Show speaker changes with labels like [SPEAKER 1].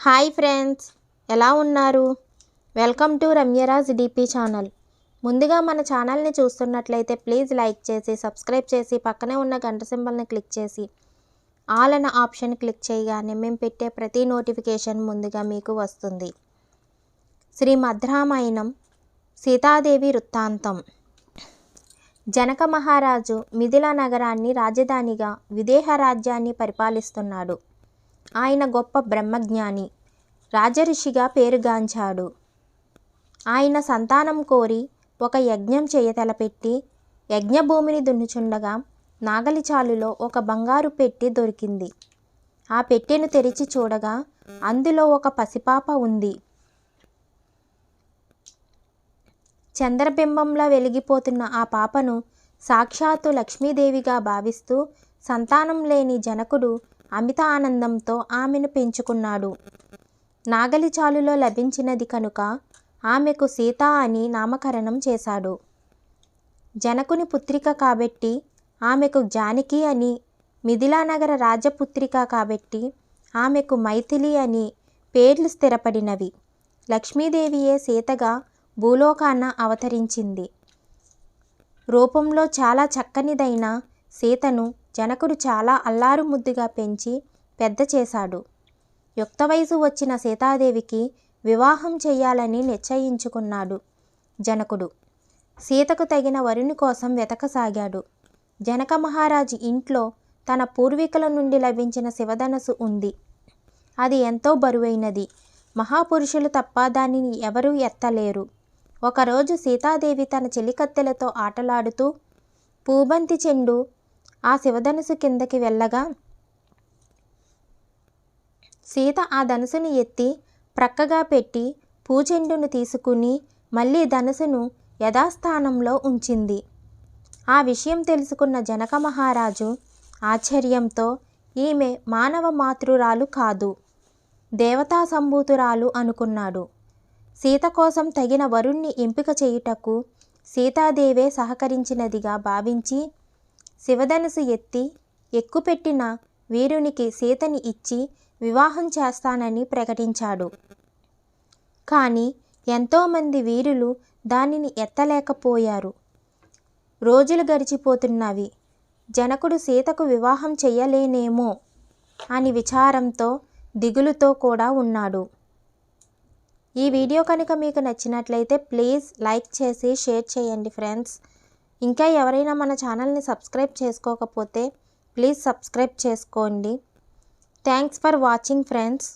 [SPEAKER 1] Hi friends, ఎలా ఉన్నారు? Welcome to Ramyaraj DP channel. ముందుగా మన ఛానల్ని చూస్తున్నట్లయితే ప్లీజ్ లైక్ చేసి సబ్స్క్రైబ్ చేసి పక్కనే ఉన్న గంట సింబల్ని క్లిక్ చేసి ఆల్ అన్న ఆప్షన్ క్లిక్ చేయగానే మేము పెట్టే ప్రతి నోటిఫికేషన్ ముందుగా మీకు వస్తుంది. శ్రీమద్రామాయణం సీతాదేవి వృత్తాంతం. జనక మహారాజు మిథిలా నగరాన్ని రాజధానిగా విదేహ రాజ్యాన్ని పరిపాలిస్తున్నాడు. ఆయన గొప్ప బ్రహ్మజ్ఞాని, రాజఋషిగా పేరుగాంచాడు. ఆయన సంతానం కోరి ఒక యజ్ఞం చేయతలపెట్టి యజ్ఞభూమిని దున్నుచుండగా నాగలిచాలులో ఒక బంగారు పెట్టి దొరికింది. ఆ పెట్టెను తెరిచి చూడగా అందులో ఒక పసిపాప ఉంది. చంద్రబింబంలా వెలిగిపోతున్న ఆ పాపను సాక్షాత్తు లక్ష్మీదేవిగా భావిస్తూ సంతానం లేని జనకుడు అమిత ఆనందంతో ఆమెను పెంచుకున్నాడు. నాగలిచాలులో లభించినది కనుక ఆమెకు సీత అని నామకరణం చేశాడు. జనకుని పుత్రిక కాబట్టి ఆమెకు జానకి అని, మిథిలా నగర రాజపుత్రిక కాబట్టి ఆమెకు మైథిలి అని పేర్లు స్థిరపడినవి. లక్ష్మీదేవియే సీతగా భూలోకాన అవతరించింది. రూపంలో చాలా చక్కనిదైన సీతను జనకుడు చాలా అల్లారు ముద్దుగా పెంచి పెద్ద చేశాడు. యుక్త వయసు వచ్చిన సీతాదేవికి వివాహం చెయ్యాలని నిశ్చయించుకున్నాడు జనకుడు. సీతకు తగిన వరుని కోసం వెతకసాగాడు. జనక మహారాజు ఇంట్లో తన పూర్వీకుల నుండి లభించిన శివధనస్సు ఉంది. అది ఎంతో బరువైనది. మహాపురుషులు తప్ప దానిని ఎవరూ ఎత్తలేరు. ఒకరోజు సీతాదేవి తన చెలికత్తెలతో ఆటలాడుతూ పూబంతి చెండు ఆ శివధనుసు కిందకి వెళ్ళగా సీత ఆ ధనుసును ఎత్తి ప్రక్కగా పెట్టి పూచెండును తీసుకుని మళ్ళీ ధనుసును యథాస్థానంలో ఉంచింది. ఆ విషయం తెలుసుకున్న జనక మహారాజు ఆశ్చర్యంతో ఈమె మానవ మాతృరాలు కాదు, దేవతా సంభూతురాలు అనుకున్నాడు. సీత కోసం తగిన వరుణ్ణి ఎంపిక చేయుటకు సీతాదేవే సహకరించినదిగా భావించి శివధనుసు ఎత్తి ఎక్కుపెట్టిన వీరునికి సీతని ఇచ్చి వివాహం చేస్తానని ప్రకటించాడు. కానీ ఎంతోమంది వీరులు దానిని ఎత్తలేకపోయారు. రోజులు గడిచిపోతున్నవి. జనకుడు సీతకు వివాహం చెయ్యలేనేమో అని విచారంతో దిగులుతో కూడా ఉన్నాడు. ఈ వీడియో కనుక మీకు నచ్చినట్లయితే ప్లీజ్ లైక్ చేసి షేర్ చేయండి ఫ్రెండ్స్. ఇంకా ఎవరైనా మన ఛానల్ని సబ్స్క్రైబ్ చేసుకోకపోతే ప్లీజ్ సబ్స్క్రైబ్ చేసుకోండి. Thanks for watching friends.